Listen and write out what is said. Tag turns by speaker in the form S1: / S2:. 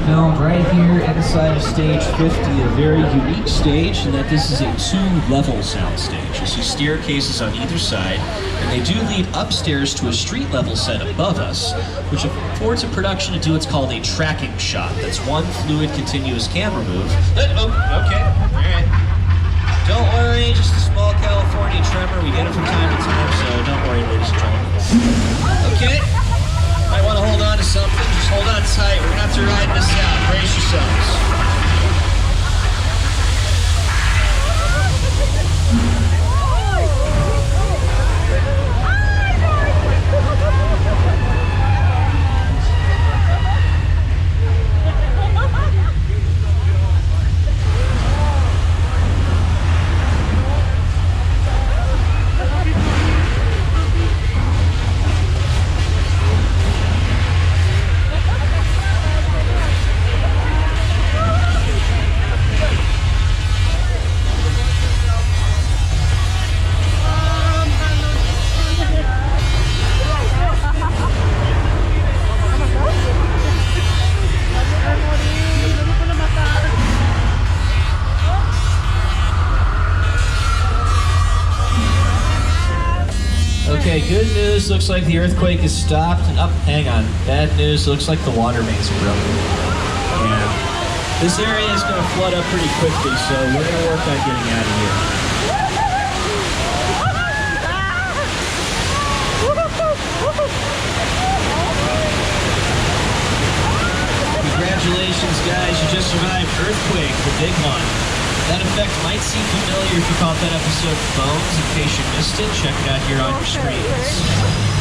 S1: filmed right here inside of stage 50, a very unique stage in that this is a two-level sound stage. You see staircases on either side, and they do lead upstairs to a street-level set above us, which affords a production to do what's called a tracking shot. That's one fluid continuous camera move. Oh, okay, all right. Don't worry, just a small California tremor. We get it from time to time, so don't worry, ladies and gentlemen. Okay. Might want to hold on to something. Just hold on tight. We're going to have to ride this out. Brace yourselves. Okay, good news, looks like the earthquake is stopped. And hang on. Bad news, looks like the water mains are broken. Yeah. This area is going to flood up pretty quickly, so we're going to work on getting out of here. Congratulations, guys, you just survived earthquake, the big one. That effect might seem familiar if you caught that episode of Bones. In case you missed it, check it out here on your screens.